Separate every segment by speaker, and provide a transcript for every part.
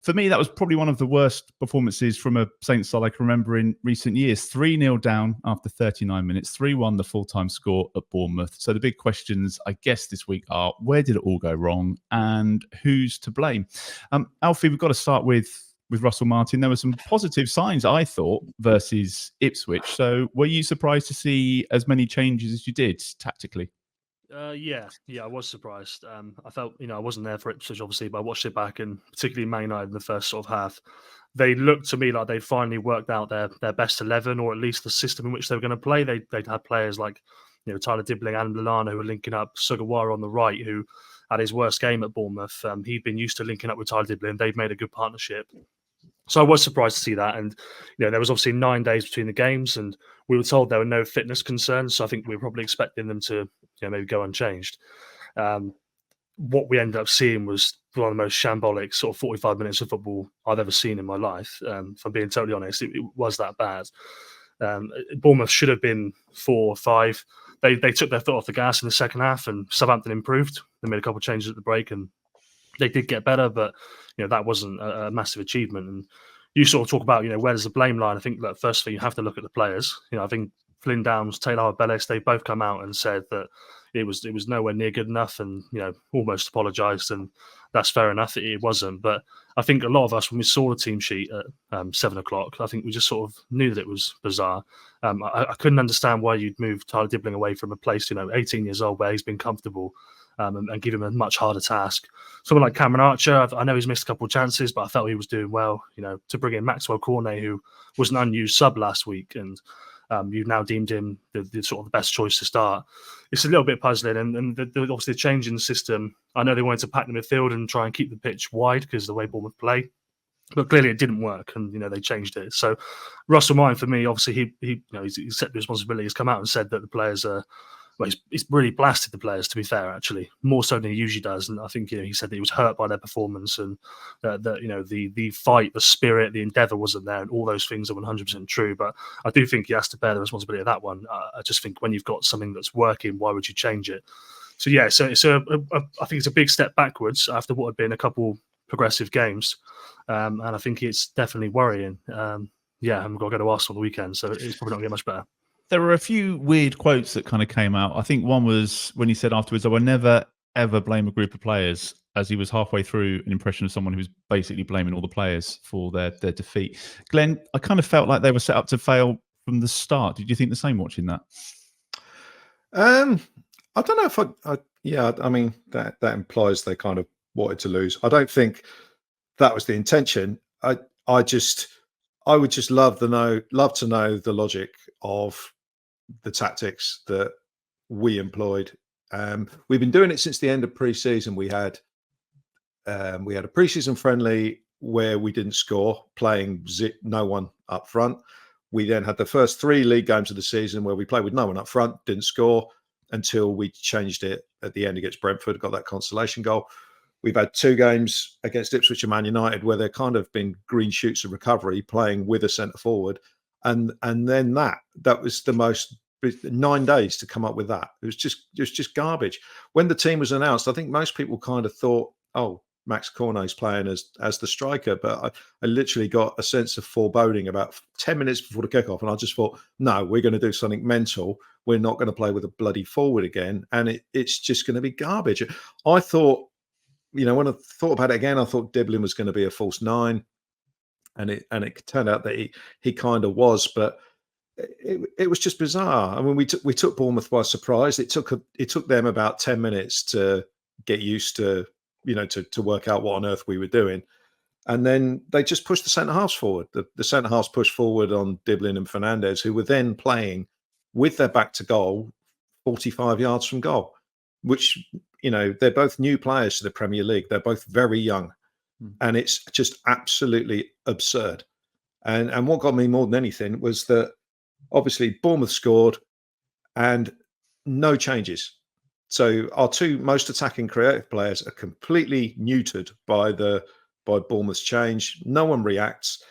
Speaker 1: For me, that was probably one of the worst performances from a Saints side I can remember in recent years. 3-0 down after 39 minutes, 3-1 the full-time score at Bournemouth. So the big questions, I guess, this week are, where did it all go wrong and who's to blame? Alfie, we've got to start with Russell Martin. There were some positive signs, I thought, versus Ipswich. So were you surprised to see as many changes as you did tactically?
Speaker 2: Yeah, I was surprised. I felt, I wasn't there for Ipswich, obviously, but I watched it back, and particularly Man United in the first sort of half. They looked to me like they finally worked out their best 11, or at least the system in which they were going to play. They'd had players like, Tyler Dibbling and Lallana who were linking up, Sugawara on the right, who had his worst game at Bournemouth. He'd been used to linking up with Tyler Dibbling. They'd made a good partnership. So I was surprised to see that. And, there was obviously 9 days between the games, and we were told there were no fitness concerns. So I think we were probably expecting them to, maybe go unchanged. What we ended up seeing was one of the most shambolic sort of 45 minutes of football I've ever seen in my life. If I'm being totally honest, it was that bad. Bournemouth should have been 4 or 5. They took their foot off the gas in the second half, and Southampton improved. They made a couple of changes at the break, and they did get better, but that wasn't a massive achievement. And you sort of talk about where does the blame lie? I think that first thing you have to look at the players. I think Flynn Downs, Taylor Harwood-Bellis, they both come out and said that it was nowhere near good enough, and almost apologised, and that's fair enough. It wasn't, but I think a lot of us, when we saw the team sheet at 7 o'clock, I think we just sort of knew that it was bizarre. I couldn't understand why you'd move Tyler Dibbling away from a place 18 years old where he's been comfortable, and give him a much harder task. Someone like Cameron Archer, I know he's missed a couple of chances, but I felt he was doing well. To bring in Maxwell Cornet, who was an unused sub last week, and you've now deemed him the sort of the best choice to start. It's a little bit puzzling, and obviously the change in the system. I know they wanted to pack the midfield and try and keep the pitch wide because of the way Bournemouth play, but clearly it didn't work, and they changed it. So Russell Martin, for me, obviously he he's accepted responsibility. He's come out and said that the players are. Well, he's really blasted the players, to be fair, actually, more so than he usually does. And I think he said that he was hurt by their performance, and that the fight, the spirit, the endeavour wasn't there, and all those things are 100% true. But I do think he has to bear the responsibility of that one. I just think when you've got something that's working, why would you change it? So yeah, so it's I think it's a big step backwards after what had been a couple progressive games, and I think it's definitely worrying. And we've got to go to Arsenal the weekend, so it's probably not going to get much better.
Speaker 1: There were a few weird quotes that kind of came out. I think one was when he said afterwards, I will never, ever blame a group of players, as he was halfway through an impression of someone who was basically blaming all the players for their defeat. Glenn, I kind of felt like they were set up to fail from the start. Did you think the same watching that?
Speaker 3: I don't know if I mean, that implies they kind of wanted to lose. I don't think that was the intention. I would just love to know the logic of the tactics that we employed. We've been doing it since the end of pre-season. We had a pre-season friendly where we didn't score, playing no one up front. We then had the first 3 league games of the season where we played with no one up front, didn't score until we changed it at the end against Brentford, got that consolation goal. We've had 2 games against Ipswich and Man United where there kind of been green shoots of recovery, playing with a centre forward. And then that was the most 9 days to come up with that. It was just garbage. When the team was announced, I think most people kind of thought, oh, Max Cornet's playing as the striker, but I literally got a sense of foreboding about 10 minutes before the kickoff, and I just thought, no, we're going to do something mental. We're not going to play with a bloody forward again, and it's just going to be garbage. I thought, when I thought about it again, I thought Dibbling was going to be a false 9. And it turned out that he kind of was, but it was just bizarre. I mean, we took Bournemouth by surprise. It took them about 10 minutes to get used to, to work out what on earth we were doing, and then they just pushed the centre halves forward. The centre halves pushed forward on Dibbling and Fernandez, who were then playing with their back to goal, 45 yards from goal, which they're both new players to the Premier League. They're both very young. And it's just absolutely absurd. And what got me more than anything was that obviously Bournemouth scored and no changes. So our 2 most attacking creative players are completely neutered by Bournemouth's change. No one reacts.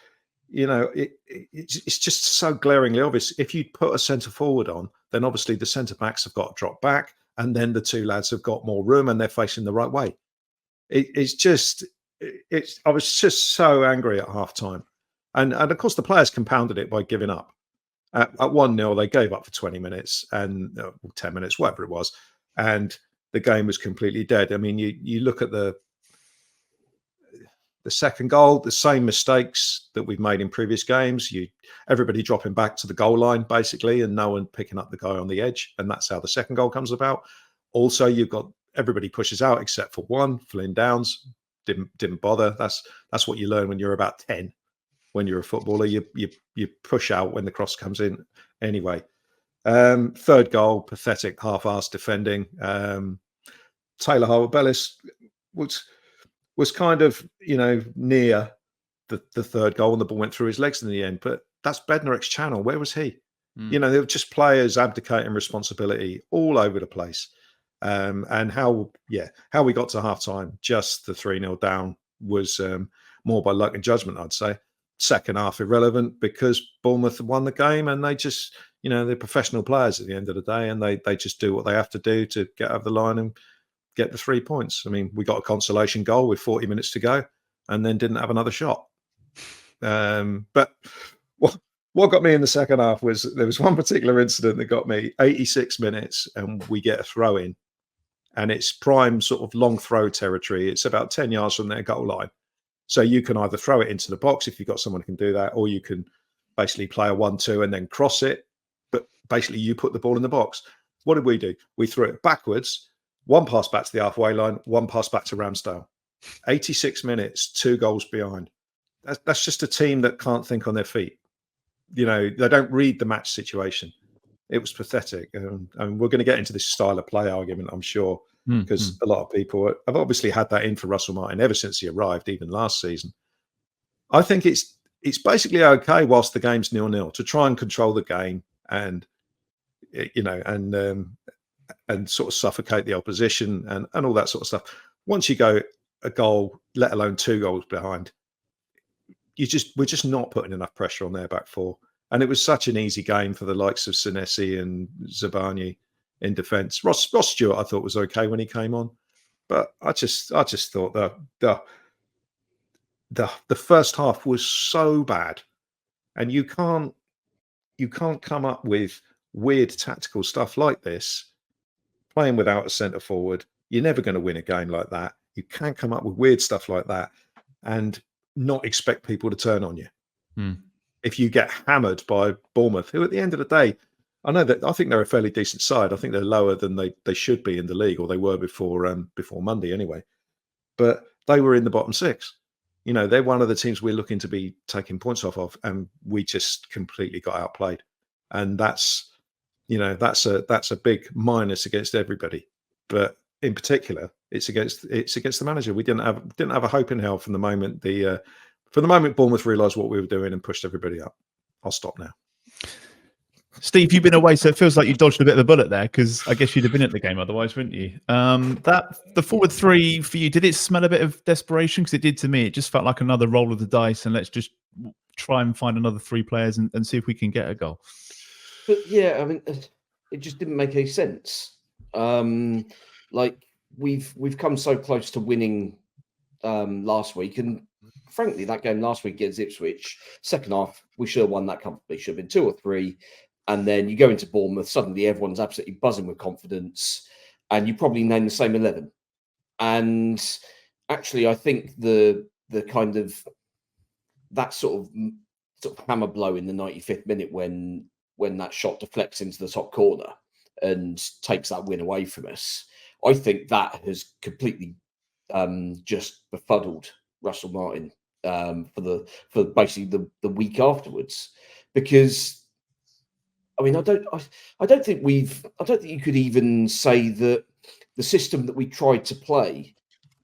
Speaker 3: It's just so glaringly obvious. If you put a centre forward on, then obviously the centre backs have got to drop back, and then the 2 lads have got more room and they're facing the right way. It's just I was just so angry at half time. And of course, the players compounded it by giving up. At 1-0, they gave up for 20 minutes and 10 minutes, whatever it was. And the game was completely dead. I mean, you look at the second goal, the same mistakes that we've made in previous games. Everybody dropping back to the goal line, basically, and no one picking up the guy on the edge. And that's how the second goal comes about. Also, you've got everybody pushes out except for one. Flynn Downs didn't bother. That's what you learn when you're about 10. When you're a footballer, you push out when the cross comes in. Anyway, third goal, pathetic, half-assed defending. Taylor Harwood-Bellis was kind of, near the third goal, and the ball went through his legs in the end. But that's Bednarek's channel. Where was he? There were just players abdicating responsibility all over the place. And how we got to half-time, just the 3-0 down, was more by luck and judgment, I'd say. Second half irrelevant because Bournemouth won the game, and they just, they're professional players at the end of the day, and they just do what they have to do to get over the line and get the 3 points. I mean, we got a consolation goal with 40 minutes to go and then didn't have another shot. But what got me in the second half was there was one particular incident that got me. 86 minutes and we get a throw in, and it's prime sort of long throw territory. It's about 10 yards from their goal line. So you can either throw it into the box if you've got someone who can do that, or you can basically play a 1-2 and then cross it. But basically you put the ball in the box. What did we do? We threw it backwards, one pass back to the halfway line, one pass back to Ramsdale. 86 minutes, 2 goals behind. That's just a team that can't think on their feet. They don't read the match situation. It was pathetic. And we're going to get into this style of play argument, I'm sure, because a lot of people have obviously had that in for Russell Martin ever since he arrived, even last season. I think it's basically okay whilst the game's 0-0 to try and control the game and and sort of suffocate the opposition and all that sort of stuff. Once you go a goal, let alone 2 goals behind, we're just not putting enough pressure on their back four. And it was such an easy game for the likes of Senesi and Zabani in defence. Ross Stewart, I thought, was okay when he came on, but I just thought that the first half was so bad, and you can't come up with weird tactical stuff like this playing without a centre forward. You're never going to win a game like that. You can't come up with weird stuff like that and not expect people to turn on you. If you get hammered by Bournemouth, who at the end of the day, I think they're a fairly decent side. I think they're lower than they should be in the league, or they were before Monday anyway. But they were in the bottom 6. They're one of the teams we're looking to be taking points off of, and we just completely got outplayed. And that's a big minus against everybody. But in particular, it's against the manager. We didn't have a hope in hell from the moment Bournemouth realised what we were doing and pushed everybody up. I'll stop now.
Speaker 1: Steve, you've been away, so it feels like you dodged a bit of a bullet there, because I guess you'd have been at the game otherwise, wouldn't you? The forward 3 for you, did it smell a bit of desperation? Because it did to me. It just felt like another roll of the dice, and let's just try and find another 3 players and see if we can get a goal.
Speaker 4: But yeah, I mean, it just didn't make any sense. Like we've come so close to winning last week, and frankly, that game last week against Ipswich, second half, we should have won that comfortably. Should have been 2 or 3. And then you go into Bournemouth, suddenly everyone's absolutely buzzing with confidence, and you probably name the same 11. And actually, I think the kind of that sort of hammer blow in the 95th minute when that shot deflects into the top corner and takes that win away from us, I think that has completely just befuddled Russell Martin for basically the week afterwards. Because I mean, I don't think you could even say that the system that we tried to play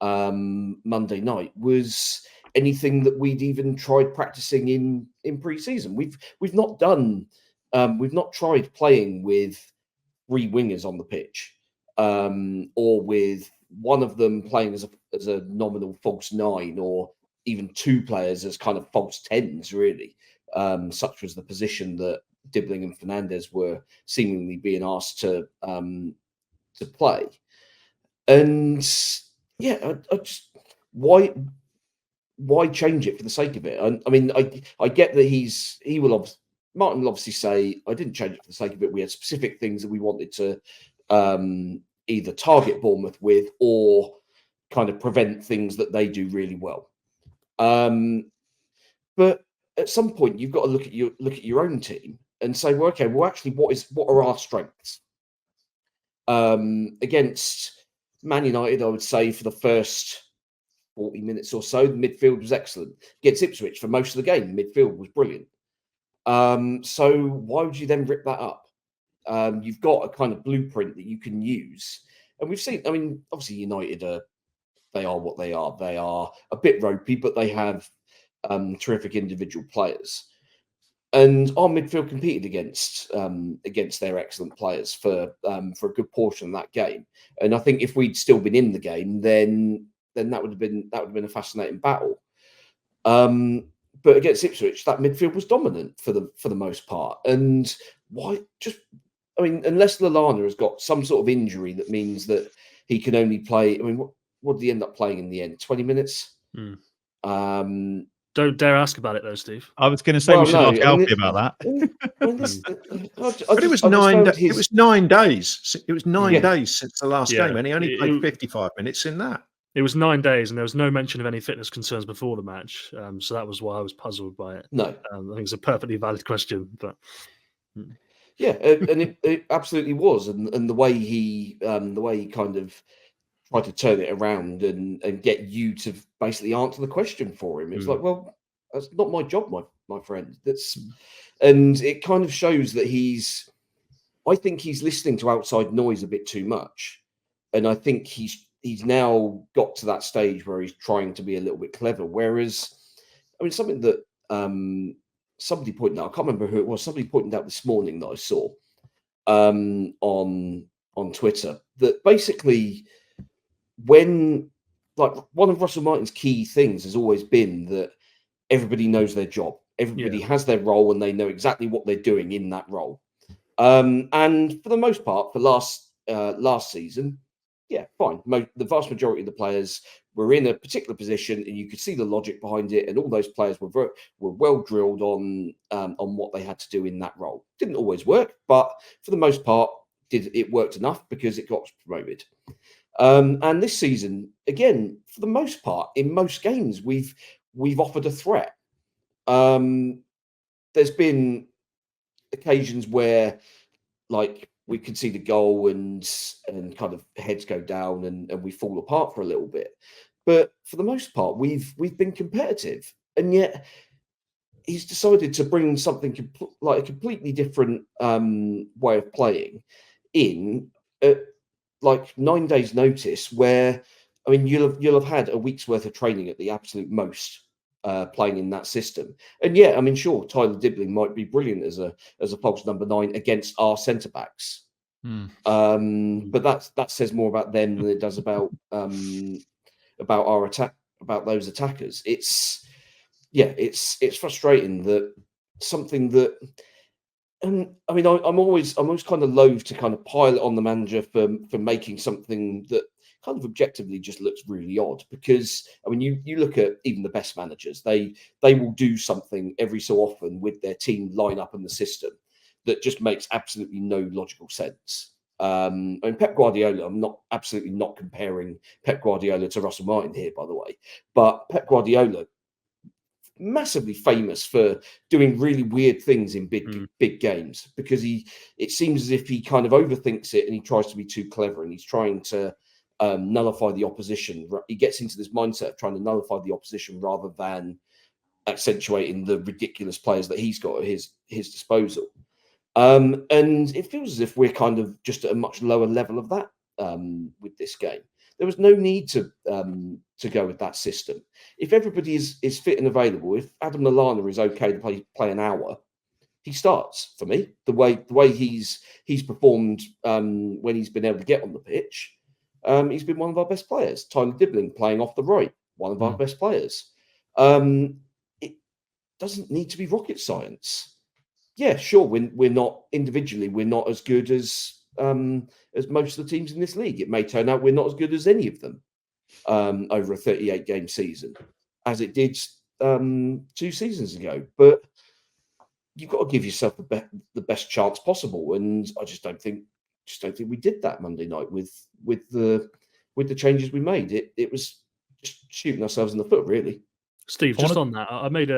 Speaker 4: Monday night was anything that we'd even tried practicing in pre-season. We've not tried playing with 3 wingers on the pitch, or with one of them playing as a nominal false 9, or even 2 players as kind of false 10s, really. Such was the position that Dibbling and Fernandez were seemingly being asked to play. And yeah, I just why why change it for the sake of it? I mean, I get that Martin will obviously say, I didn't change it for the sake of it. We had specific things that we wanted to either target Bournemouth with or kind of prevent things that they do really well. But at some point, you've got to look at your own team and say, well, okay, well, actually, what are our strengths? Against Man United, I would say for the first 40 minutes or so, the midfield was excellent. Against Ipswich, for most of the game, the midfield was brilliant. So why would you then rip that up? You've got a kind of blueprint that you can use. And we've seen, I mean, obviously United they are what they are. They are a bit ropey, but they have terrific individual players. And our midfield competed against their excellent players for a good portion of that game. And I think if we'd still been in the game, then that would have been a fascinating battle. But against Ipswich, that midfield was dominant for the most part. And why I mean, unless Lallana has got some sort of injury that means that he can only play. I mean, what did he end up playing in the end? 20 minutes?
Speaker 2: Don't dare ask about it, though, Steve.
Speaker 1: I was going to say we should ask Alfie about that.
Speaker 3: But it was 9 days. It was 9 days. It was 9 days since the last game, and he only played 55 minutes in that.
Speaker 2: It was 9 days, and there was no mention of any fitness concerns before the match. So that was why I was puzzled by it.
Speaker 4: No,
Speaker 2: I think it's a perfectly valid question, but
Speaker 4: yeah, and it absolutely was, and the way he kind of tried to turn it around and get you to basically answer the question for him. It was like, well, that's not my job, my friend. And it kind of shows that I think he's listening to outside noise a bit too much, and I think he's now got to that stage where he's trying to be a little bit clever. Whereas, I mean, something that somebody pointed out, I can't remember who it was. Somebody pointed out this morning that I saw on Twitter that basically, when like one of Russell Martin's key things has always been that everybody knows their job, everybody has their role, and they know exactly what they're doing in that role. And for the most part, for last season, yeah, fine. The vast majority of the players were in a particular position, and you could see the logic behind it. And all those players were well drilled on what they had to do in that role. Didn't always work, but for the most part, it worked enough because it got us promoted. And this season, again, for the most part, in most games, we've offered a threat. There's been occasions where, like, we concede a goal and kind of heads go down and we fall apart for a little bit. But for the most part, we've been competitive, and yet he's decided to bring something like a completely different way of playing in at like 9 days' notice. Where, I mean, you'll have had a week's worth of training at the absolute most. Playing in that system, and yeah, I mean, sure, Tyler Dibbling might be brilliant as a false number 9 against our centre backs, but that says more about them than it does about our attack, about those attackers. It's frustrating that something that, and I mean, I'm always kind of loath to kind of pile it on the manager for making something that kind of objectively just looks really odd, because I mean, you look at even the best managers, they will do something every so often with their team lineup and the system that just makes absolutely no logical sense. I mean, Pep Guardiola, I'm absolutely not comparing Pep Guardiola to Russell Martin here, by the way, but Pep Guardiola, massively famous for doing really weird things in big games, because it seems as if he kind of overthinks it and he tries to be too clever, and he's trying to nullify the opposition. He gets into this mindset of trying to nullify the opposition rather than accentuating the ridiculous players that he's got at his disposal. And it feels as if we're kind of just at a much lower level of that with this game. There was no need to go with that system. If everybody is fit and available, if Adam Lallana is okay to play an hour, he starts for me. The way he's performed when he's been able to get on the pitch. He's been one of our best players. Tyler Dibbling playing off the right, one of our best players. It doesn't need to be rocket science. Yeah, sure, we're not individually, we're not as good as most of the teams in this league. It may turn out we're not as good as any of them over a 38-game season. as it did 2 seasons ago. But you've got to give yourself the best chance possible, and I just don't think we did that Monday night with the changes we made. It was just shooting ourselves in the foot, really.
Speaker 2: Steve, just on that, I made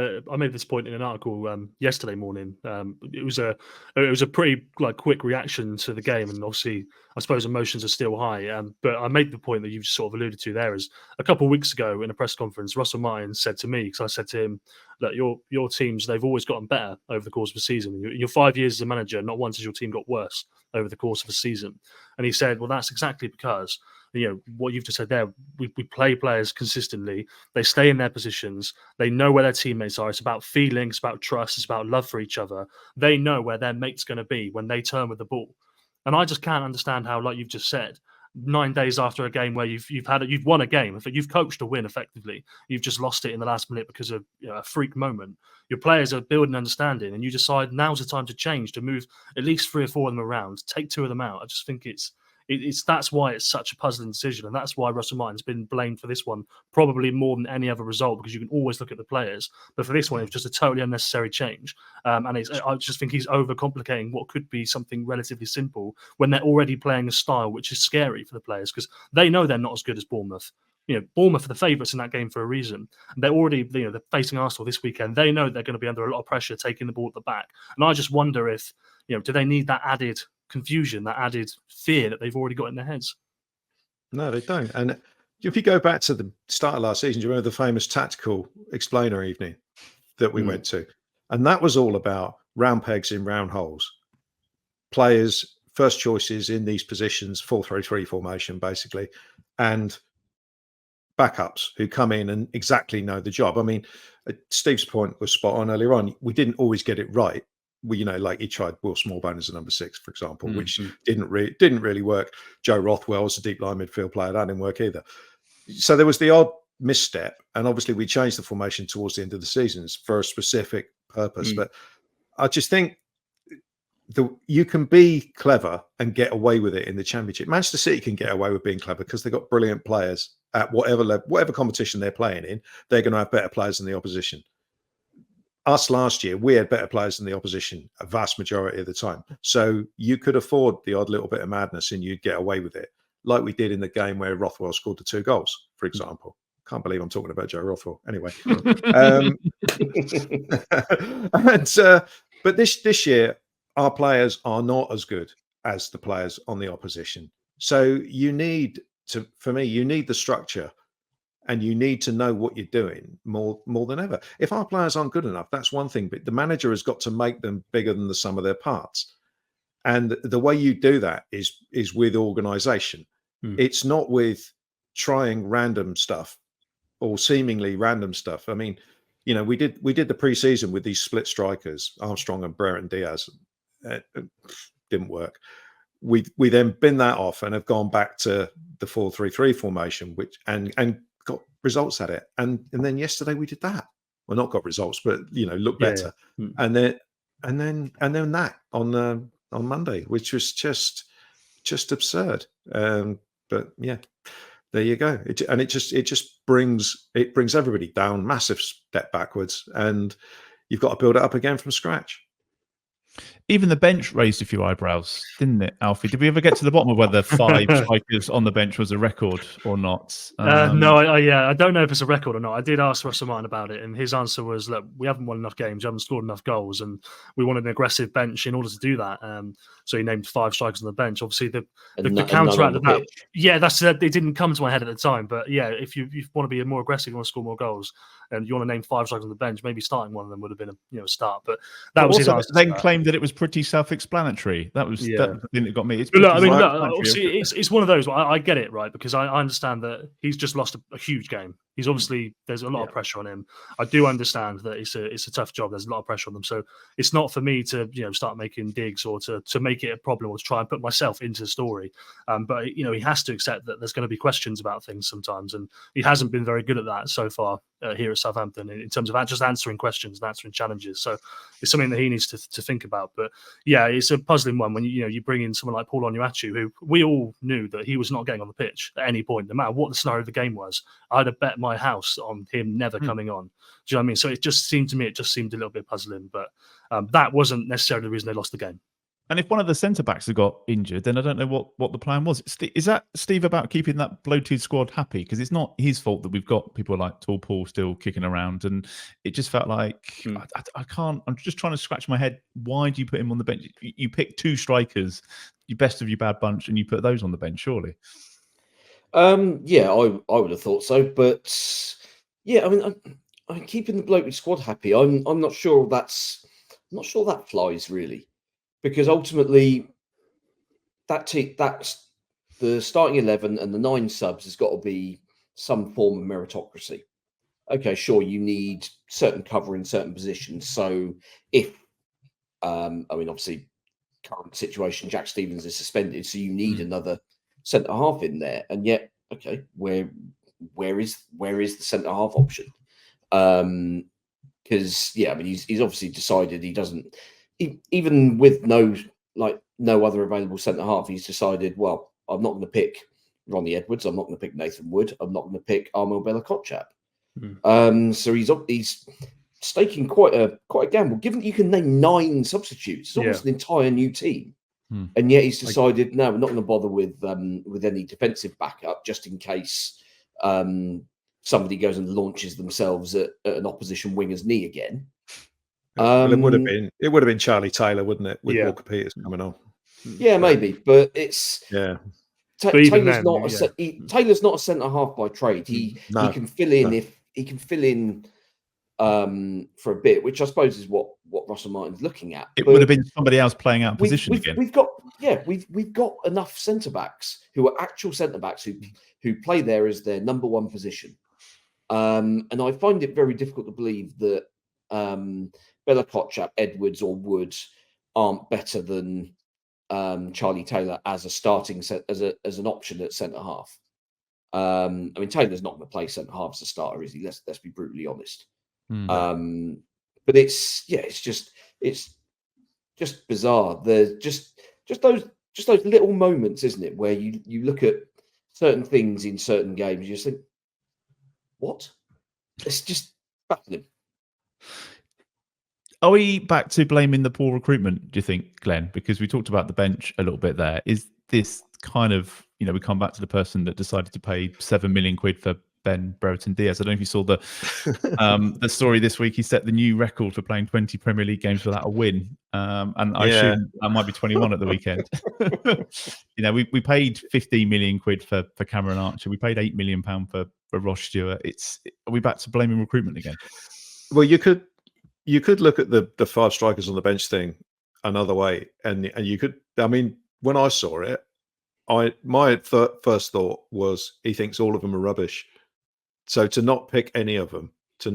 Speaker 2: this point in an article yesterday morning. It was a pretty quick reaction to the game, and obviously, I suppose emotions are still high. But I made the point that you've sort of alluded to there. Is a couple of weeks ago in a press conference, Russell Martin said to me, because I said to him that your teams, they've always gotten better over the course of the season. In your 5 years as a manager, not once has your team got worse over the course of a season. And he said, well, that's exactly because, what you've just said there, we play players consistently. They stay in their positions. They know where their teammates are. It's about feeling. It's about trust. It's about love for each other. They know where their mate's going to be when they turn with the ball. And I just can't understand how, like you've just said, 9 days after a game where you've won a game, you've coached a win effectively, you've just lost it in the last minute because of a freak moment. Your players are building understanding, and you decide now's the time to change, to move at least 3 or 4 of them around, take 2 of them out. I just think that's why it's such a puzzling decision, and that's why Russell Martin's been blamed for this one probably more than any other result, because you can always look at the players, but for this one it's just a totally unnecessary change, and I just think he's overcomplicating what could be something relatively simple when they're already playing a style which is scary for the players, because they know they're not as good as Bournemouth. Bournemouth are the favourites in that game for a reason. They're already, they're facing Arsenal this weekend. They know they're going to be under a lot of pressure taking the ball at the back, and I just wonder if do they need that added confusion, that added fear that they've already got in their heads?
Speaker 3: No, they don't. And if you go back to the start of last season, do you remember the famous tactical explainer evening that we went to? And that was all about round pegs in round holes. Players, first choices in these positions, 4-3-3 formation, basically, and backups who come in and exactly know the job. I mean, Steve's point was spot on earlier on. We didn't always get it right. We, like he tried Will Smallbone as a number 6, for example, which didn't really work. Joe Rothwell was a deep line midfield player. That didn't work either. So there was the odd misstep. And obviously we changed the formation towards the end of the season for a specific purpose. But I just think you can be clever and get away with it in the Championship. Manchester City can get away with being clever because they've got brilliant players at whatever level, whatever competition they're playing in. They're going to have better players than the opposition. Us last year, we had better players than the opposition a vast majority of the time. So you could afford the odd little bit of madness and you'd get away with it, like we did in the game where Rothwell scored the 2 goals, for example. Can't believe I'm talking about Joe Rothwell. Anyway. But this year, our players are not as good as the players on the opposition. So you need the structure. And you need to know what you're doing more than ever. If our players aren't good enough, that's one thing. But the manager has got to make them bigger than the sum of their parts. And the way you do that is with organisation. It's not with trying random stuff or seemingly random stuff. I mean, we did the pre-season with these split strikers, Armstrong and Brereton Diaz. It didn't work. We then bin that off and have gone back to the 4-3-3 formation, which and got results at it, and then yesterday we did that. Well, not got results, but look better. Yeah. And then that on Monday, which was just absurd. But yeah, there you go. It just brings everybody down, massive step backwards, and you've got to build it up again from scratch.
Speaker 1: Even the bench raised a few eyebrows, didn't it, Alfie? Did we ever get to the bottom of whether 5 strikers on the bench was a record or not?
Speaker 2: No, I don't know if it's a record or not. I did ask Russell Martin about it, and his answer was, look, we haven't won enough games, we haven't scored enough goals, and we want an aggressive bench in order to do that. So he named 5 strikers on the bench. Obviously, the counteract of that, it didn't come to my head at the time, but yeah, if you want to be more aggressive, you want to score more goals, and you want to name 5 strikers on the bench, maybe starting one of them would have been a start. But that was his answer.
Speaker 1: Then claimed that it was pretty self-explanatory. That was the thing that got me.
Speaker 2: It's one of those. I get it, right? Because I understand that he's just lost a huge game. He's obviously, there's a lot of pressure on him. I do understand that it's a tough job. There's a lot of pressure on them. So it's not for me to start making digs or to make it a problem or to try and put myself into the story. But he has to accept that there's going to be questions about things sometimes, and he hasn't been very good at that so far here at Southampton in terms of just answering questions and answering challenges. So it's something that he needs to think about. But yeah, it's a puzzling one when you bring in someone like Paul Onuachu, who we all knew that he was not getting on the pitch at any point, no matter what the scenario of the game was. I'd have bet my house on him never coming on. Do you know what I mean? So it just seemed a little bit puzzling, but that wasn't necessarily the reason they lost the game.
Speaker 1: And if one of the centre-backs had got injured, then I don't know what the plan was. Is that, Steve, about keeping that bloated squad happy? Because it's not his fault that we've got people like Tall Paul still kicking around. And it just felt like, I can't, I'm just trying to scratch my head. Why do you put him on the bench? You pick 2 strikers, your best of your bad bunch, and you put those on the bench, surely.
Speaker 4: Yeah, I would have thought so. But yeah, I mean, I'm keeping the bloated squad happy. I'm not sure that flies really. Because ultimately, that's the starting 11 and the 9 subs has got to be some form of meritocracy. Okay, sure, you need certain cover in certain positions. So if, I mean, obviously, current situation, Jack Stevens is suspended, so you need another centre half in there. And yet, okay, where is the centre half option? Because I mean, he's obviously decided he doesn't. Even with no other available centre half, he's decided, well, I'm not going to pick Ronnie Edwards. I'm not going to pick Nathan Wood. I'm not going to pick Amo-Ameyaw. So he's staking quite a gamble. Given that you can name 9 substitutes, it's almost an entire new team, and yet he's decided, no, we're not going to bother with any defensive backup just in case somebody goes and launches themselves at an opposition winger's knee again.
Speaker 3: Well, it would have been Charlie Taylor, wouldn't it, with Walker Peters coming on?
Speaker 4: Yeah, maybe, but it's Taylor's not a centre half by trade. He can fill in if he can fill in for a bit, which I suppose is what Russell Martin's looking at.
Speaker 1: It would have been somebody else playing out of position again.
Speaker 4: We've got enough centre backs who are actual centre backs who play there as their number 1 position, and I find it very difficult to believe that Bella-Kotchap, Edwards, or Wood aren't better than Charlie Taylor as a starting as an option at centre half. I mean, Taylor's not going to play centre half as a starter, is he? Let's be brutally honest. But it's just bizarre. There's just those little moments, isn't it, where you look at certain things in certain games, you just think, what? It's just baffling.
Speaker 1: Are we back to blaming the poor recruitment, do you think, Glenn? Because we talked about the bench a little bit there. Is this kind of, we come back to the person that decided to pay £7 million for Ben Brereton Diaz? I don't know if you saw the story this week. He set the new record for playing 20 Premier League games without a win. And I assume that might be 21 at the weekend. We paid £15 million for Cameron Archer. We paid £8 million for Ross Stewart. Are we back to blaming recruitment again?
Speaker 3: Well, you could look at the 5 strikers on the bench thing another way, and you could. I mean, when I saw it, my first thought was he thinks all of them are rubbish. So to not pick any of them, I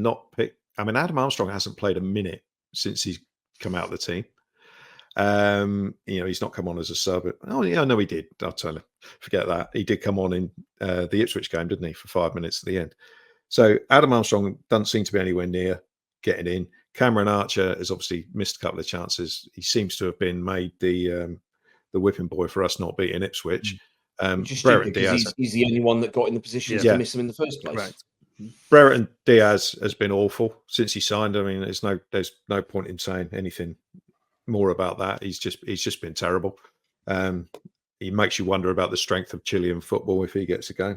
Speaker 3: mean, Adam Armstrong hasn't played a minute since he's come out of the team. He's not come on as a sub. Oh yeah, no, he did. I'll tell you. Forget that. He did come on in the Ipswich game, didn't he, for 5 minutes at the end. So Adam Armstrong doesn't seem to be anywhere near getting in. Cameron Archer has obviously missed a couple of chances. He seems to have been made the whipping boy for us not beating Ipswich.
Speaker 4: Brereton Diaz, he's the only one that got in the position to miss him in the first place.
Speaker 2: Right.
Speaker 3: Brereton Diaz has been awful since he signed. I mean, there's no point in saying anything more about that. He's just been terrible. He makes you wonder about the strength of Chilean football if he gets a go.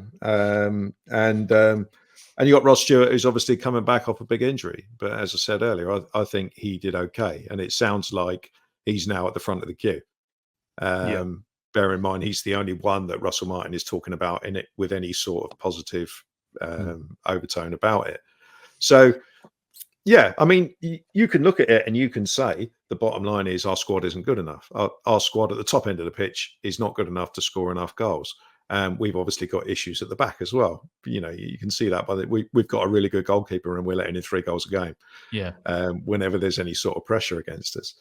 Speaker 3: And you got Ross Stewart, who's obviously coming back off a big injury. But as I said earlier, I think he did okay. And it sounds like he's now at the front of the queue. Bear in mind, he's the only one that Russell Martin is talking about in it with any sort of positive overtone about it. So, yeah, I mean, you can look at it and you can say the bottom line is our squad isn't good enough. Our squad at the top end of the pitch is not good enough to score enough goals. We've obviously got issues at the back as well. You can see that by we've got a really good goalkeeper and we're letting in 3 goals a game.
Speaker 1: Yeah.
Speaker 3: Whenever there's any sort of pressure against us.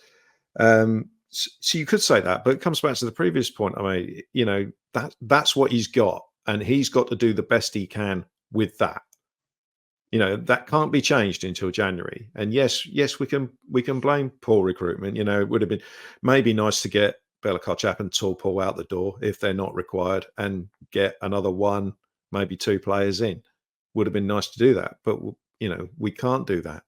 Speaker 3: So you could say that, but it comes back to the previous point. I mean, that's what he's got, and he's got to do the best he can with that. That can't be changed until January. And yes, we can blame poor recruitment. It would have been maybe nice to get Bella-Kotchap and Tall Paul out the door if they're not required, and get another 1, maybe 2 players in. would have been nice to do that, but we can't do that.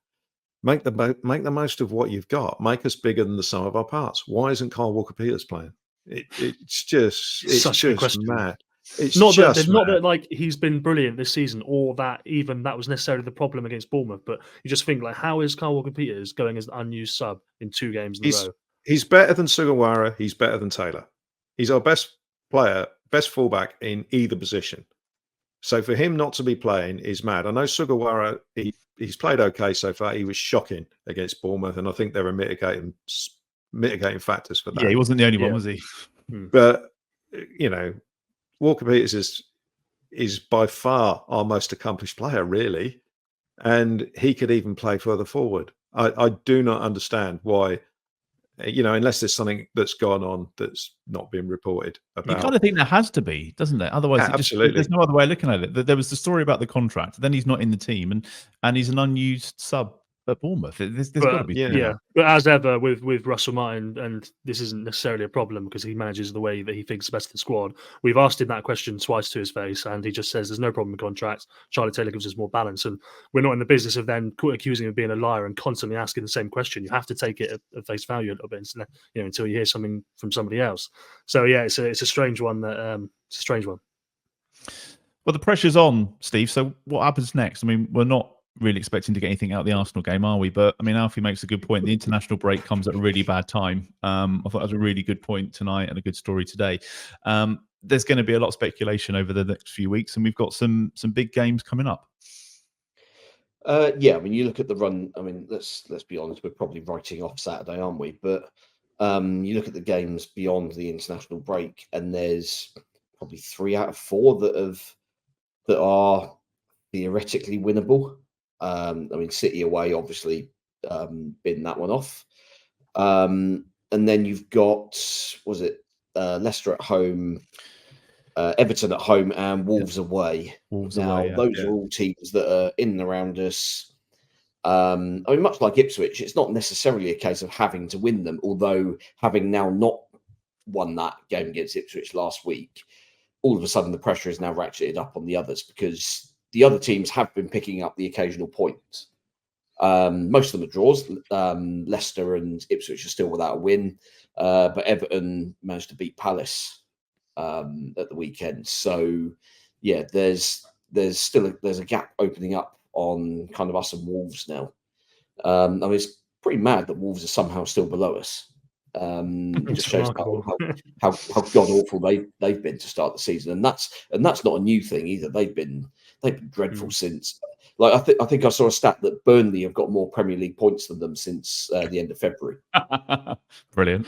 Speaker 3: Make the most of what you've got. Make us bigger than the sum of our parts. Why isn't Kyle Walker-Peters playing? It's just
Speaker 2: Such a good question.
Speaker 3: mad. It's
Speaker 2: not
Speaker 3: just
Speaker 2: not
Speaker 3: mad.
Speaker 2: that like he's been brilliant this season, or that even that was necessarily the problem against Bournemouth. But you just think like, how is Kyle Walker-Peters going as an unused sub in 2 games in a row?
Speaker 3: He's better than Sugawara. He's better than Taylor. He's our best player, best fullback in either position. So for him not to be playing is mad. I know Sugawara, he's played okay so far. He was shocking against Bournemouth, and I think there are mitigating factors for that.
Speaker 1: Yeah, he wasn't the only one, was he?
Speaker 3: But Walker-Peters is by far our most accomplished player, really, and he could even play further forward. I do not understand why. Unless there's something that's gone on that's not been reported about.
Speaker 1: You kind of think there has to be, doesn't there? Otherwise, there's no other way of looking at it. There was the story about the contract. Then he's not in the team, and he's an unused sub at Bournemouth. There's got to be.
Speaker 2: Yeah. But as ever with Russell Martin, and this isn't necessarily a problem because he manages the way that he thinks best of the squad. We've asked him that question twice to his face, and he just says there's no problem with contracts. Charlie Taylor gives us more balance, and we're not in the business of then accusing him of being a liar and constantly asking the same question. You have to take it at face value a little bit, until you hear something from somebody else. So yeah, it's a strange one. It's a strange one.
Speaker 1: Well, the pressure's on, Steve. So what happens next? I mean, we're not really expecting to get anything out of the Arsenal game, are we? But I mean, Alfie makes a good point. The international break comes at a really bad time. I thought that was a really good point tonight and a good story today. There's going to be a lot of speculation over the next few weeks, and we've got some big games coming up.
Speaker 4: Yeah, I mean, you look at the run. I mean, let's be honest. We're probably writing off Saturday, aren't we? But you look at the games beyond the international break, and there's probably 3 out of 4 that are theoretically winnable. I mean, City away, obviously, bin that one off. And then you've got, Leicester at home, Everton at home, and Wolves away. Those are all teams that are in and around us. I mean, much like Ipswich, it's not necessarily a case of having to win them, although having now not won that game against Ipswich last week, all of a sudden the pressure is now ratcheted up on the others because the other teams have been picking up the occasional points. Most of them are draws. Leicester and Ipswich are still without a win, but Everton managed to beat Palace at the weekend. So, yeah, there's still a gap opening up on kind of us and Wolves now. I mean, it's pretty mad that Wolves are somehow still below us. It just shows how god awful they've been to start the season, and that's not a new thing either. They've been dreadful since. Like I think I saw a stat that Burnley have got more Premier League points than them since the end of February.
Speaker 1: Brilliant.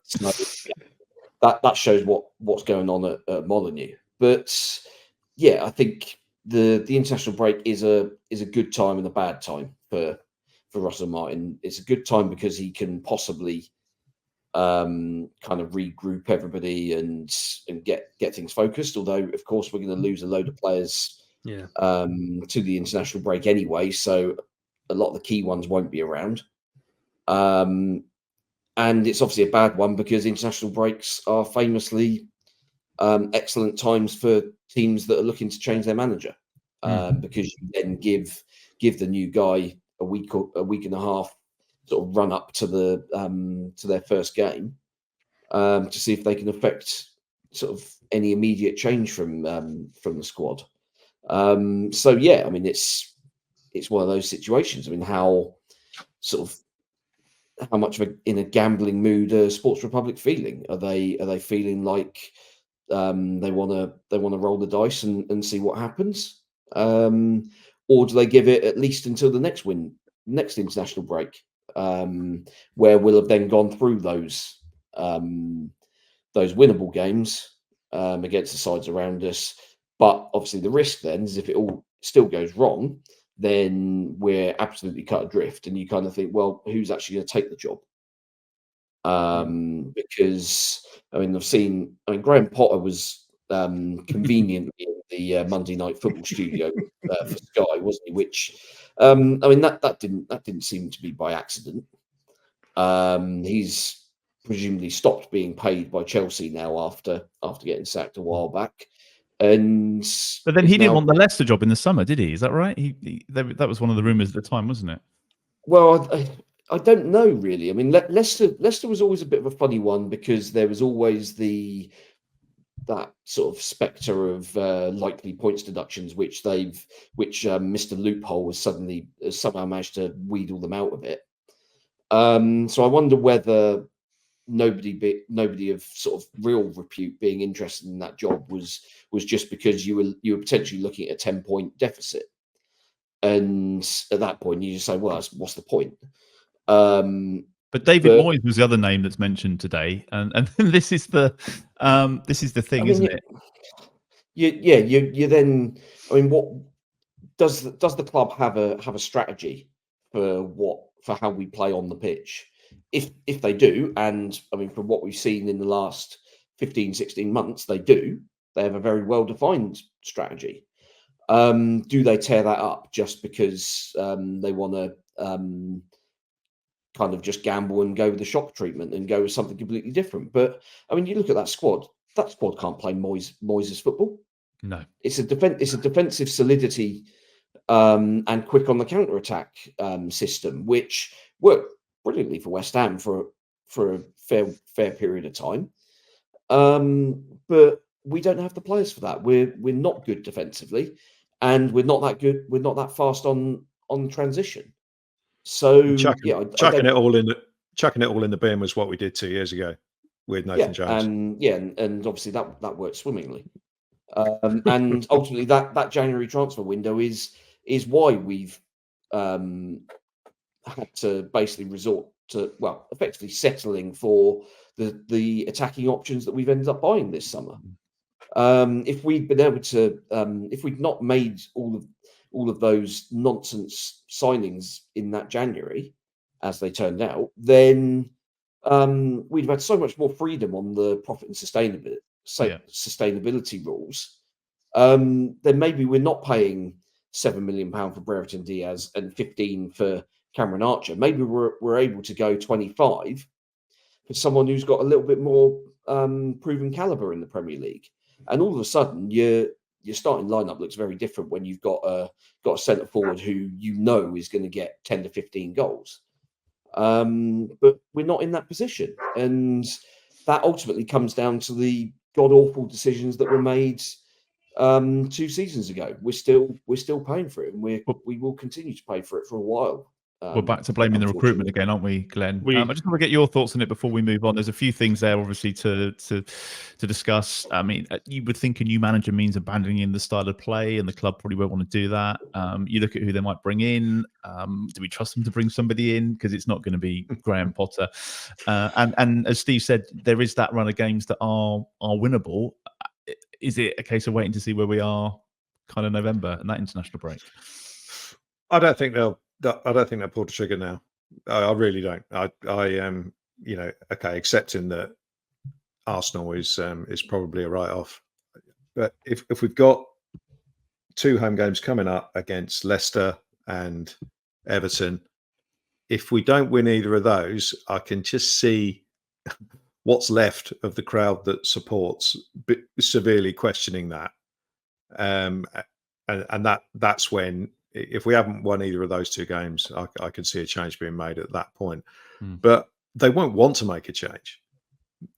Speaker 4: So that shows what's going on at Molineux. But yeah, I think the international break is a good time and a bad time for Russell Martin. It's a good time because he can possibly kind of regroup everybody and get things focused. Although, of course, we're going to lose a load of players to the international break anyway, so a lot of the key ones won't be around. And it's obviously a bad one because international breaks are famously excellent times for teams that are looking to change their manager, because you then give the new guy a week and a half sort of run up to their first game to see if they can affect sort of any immediate change from the squad. So yeah, I mean it's one of those situations. I mean, how much of in a gambling mood are Sports Republic feeling? Are they feeling like they want to roll the dice and see what happens, or do they give it at least until the next international break, where we'll have then gone through those winnable games against the sides around us? But obviously the risk then is if it all still goes wrong, then we're absolutely cut adrift, and you kind of think, well, who's actually going to take the job? Because I mean, Graham Potter was conveniently in the Monday Night Football studio for Sky, wasn't he? Which I mean, that didn't seem to be by accident. He's presumably stopped being paid by Chelsea now after getting sacked a while back. And
Speaker 1: But then
Speaker 4: is
Speaker 1: he didn't
Speaker 4: now-
Speaker 1: want the Leicester job in the summer, did he? Is that right? That was one of the rumours at the time, wasn't it?
Speaker 4: Well, I don't know really. I mean, Leicester was always a bit of a funny one because there was always that sort of spectre of likely points deductions, which Mr. Loophole has somehow managed to wheedle them out of it. So I wonder whether nobody of sort of real repute being interested in that job was just because you were potentially looking at a 10-point deficit, and at that point you just say, well, what's the point?
Speaker 1: But David Moyes was the other name that's mentioned today, and this is the thing, isn't it?
Speaker 4: You then. I mean, what does the club have a strategy for how we play on the pitch? If they do, and I mean, from what we've seen in the last 15, 16 months, they do. They have a very well-defined strategy. Do they tear that up just because they want to kind of just gamble and go with the shock treatment and go with something completely different? But I mean, you look at that squad. That squad can't play Moyes' football.
Speaker 1: No,
Speaker 4: it's a defensive solidity and quick on the counter attack system, which worked brilliantly for West Ham for a fair period of time. But we don't have the players for that. We're not good defensively, and we're not that good. We're not that fast on transition. So
Speaker 3: chucking it all in the bin was what we did 2 years ago with Nathan Jones.
Speaker 4: And obviously that worked swimmingly. And ultimately, that January transfer window is why we've had to basically resort to, well, effectively settling for the attacking options that we've ended up buying this summer. If we'd been able to, if we'd not made all of those nonsense signings in that January, as they turned out, then we'd have had so much more freedom on the profit and sustainability rules. Then maybe we're not paying £7 million for Brereton Diaz and 15 for Cameron Archer. Maybe we're able to go 25 for someone who's got a little bit more proven caliber in the Premier League. And all of a sudden, your starting lineup looks very different when you've got a centre forward who you know is going to get 10 to 15 goals. But we're not in that position, and that ultimately comes down to the god awful decisions that were made 2 seasons ago. We're still paying for it, and we will continue to pay for it for a while.
Speaker 1: We're back to blaming the recruitment again, aren't we, Glenn? I just want to get your thoughts on it before we move on. There's a few things there, obviously, to discuss. I mean, you would think a new manager means abandoning the style of play, and the club probably won't want to do that. You look at who they might bring in. Do we trust them to bring somebody in? Because it's not going to be Graham Potter. And as Steve said, there is that run of games that are winnable. Is it a case of waiting to see where we are kind of November and that international break?
Speaker 3: I don't think they'll pull the trigger now. I really don't. I okay, accepting that Arsenal is probably a write-off. But if we've got 2 home games coming up against Leicester and Everton, if we don't win either of those, I can just see what's left of the crowd that supports severely questioning that. And that's when, if we haven't won either of those 2 games, I can see a change being made at that point. But they won't want to make a change.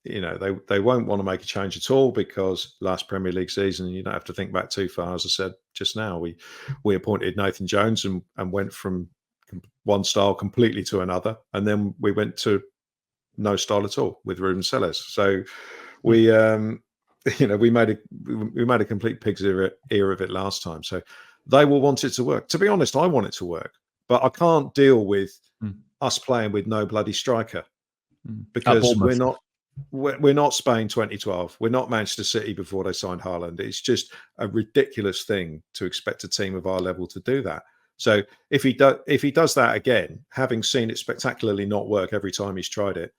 Speaker 3: You know, they won't want to make a change at all, because last Premier League season, you don't have to think back too far. As I said just now, we appointed Nathan Jones and went from one style completely to another, and then we went to no style at all with Ruben Sellers. So we made a complete pig's ear of it last time. So they will want it to work. To be honest, I want it to work, but I can't deal with us playing with no bloody striker, because we're not Spain 2012. We're not Manchester City before they signed Haaland. It's just a ridiculous thing to expect a team of our level to do that. So if he does that again, having seen it spectacularly not work every time he's tried it,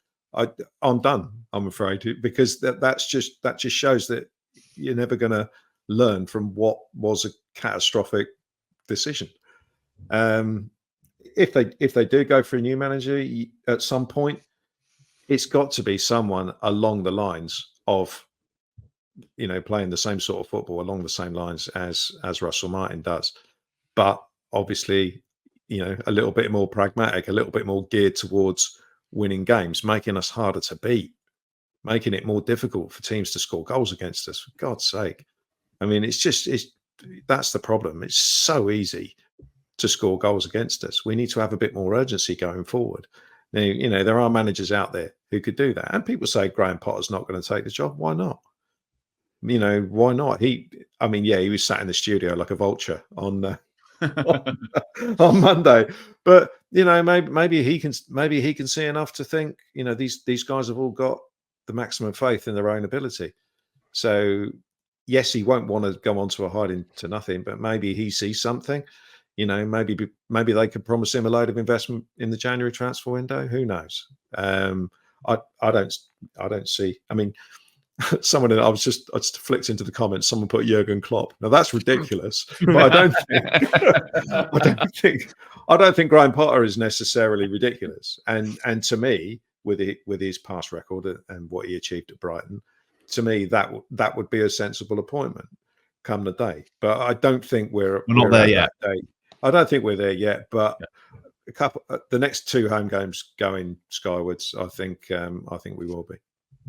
Speaker 3: I'm done, I'm afraid, because that just shows that you're never going to learn from what was a catastrophic decision. If they do go for a new manager at some point, it's got to be someone along the lines of playing the same sort of football along the same lines as Russell Martin does, but obviously, a little bit more pragmatic, a little bit more geared towards winning games, making us harder to beat, making it more difficult for teams to score goals against us. For God's sake, I mean, that's the problem. It's so easy to score goals against us. We need to have a bit more urgency going forward. Now, there are managers out there who could do that, and people say Graham Potter's not going to take the job. Why not? Why not? He was sat in the studio like a vulture on Monday, but maybe he can see enough to think these guys have all got the maximum faith in their own ability. So yes, he won't want to go on to a hiding to nothing, but maybe he sees something. Maybe they could promise him a load of investment in the January transfer window. Who knows? I don't see. I mean, I just flicked into the comments. Someone put Jurgen Klopp. Now that's ridiculous, but I don't think Graham Potter is necessarily ridiculous. And to me, with his past record and what he achieved at Brighton, to me that would be a sensible appointment come the day. But I don't think we're
Speaker 1: not there yet.
Speaker 3: I don't think we're there yet. But the next 2 home games going skywards, I think we will be.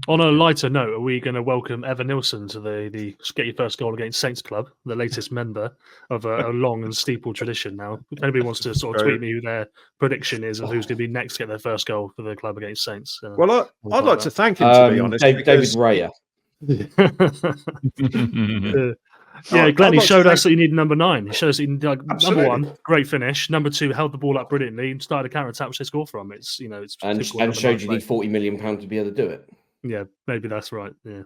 Speaker 2: On a lighter note, are we going to welcome Evan Nilsson to the Get Your First Goal Against Saints Club, the latest member of a long and steeple tradition now? If anybody wants to sort of tweet me who their prediction is of who's going to be next to get their first goal for the club against Saints.
Speaker 3: Well, I'd like to thank him, to be honest.
Speaker 4: David Raya.
Speaker 2: Yeah, Glen, he showed us that you need number 9. He showed us that you need, number 1, great finish. Number 2, held the ball up brilliantly and started a counter attack, which they score from. And
Speaker 4: showed you need £40 million to be able to do it.
Speaker 2: Yeah, maybe that's right. Yeah.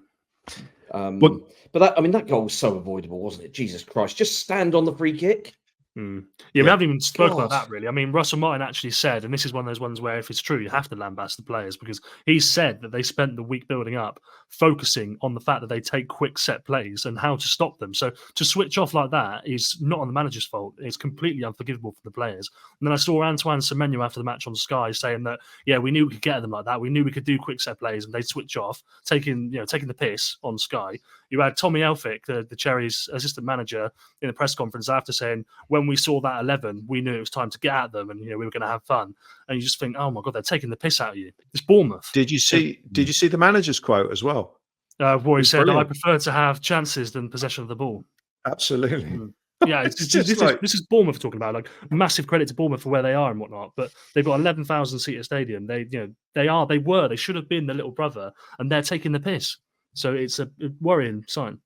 Speaker 4: But that goal was so avoidable, wasn't it? Jesus Christ! Just stand on the free kick.
Speaker 2: Yeah, we haven't even spoken about that really. I mean, Russell Martin actually said, and this is one of those ones where if it's true, you have to lambast the players, because he said that they spent the week building up, focusing on the fact that they take quick set plays and how to stop them. So to switch off like that is not on the manager's fault. It's completely unforgivable for the players. And then I saw Antoine Semenyo after the match on Sky saying that, yeah, we knew we could get at them like that. We knew we could do quick set plays, and they'd switch off, taking the piss on Sky. You had Tommy Alfie, the Cherries assistant manager, in the press conference after saying, when we saw that 11, we knew it was time to get at them, and we were going to have fun. And you just think, oh my God, they're taking the piss out of you. It's Bournemouth.
Speaker 3: Did you see the manager's quote as well?
Speaker 2: Where he said, I prefer to have chances than possession of the ball.
Speaker 3: Absolutely.
Speaker 2: Yeah, this is Bournemouth talking about. Like, massive credit to Bournemouth for where they are and whatnot. But they've got 11,000 seater stadium. They should have been the little brother, and they're taking the piss. So it's a worrying sign.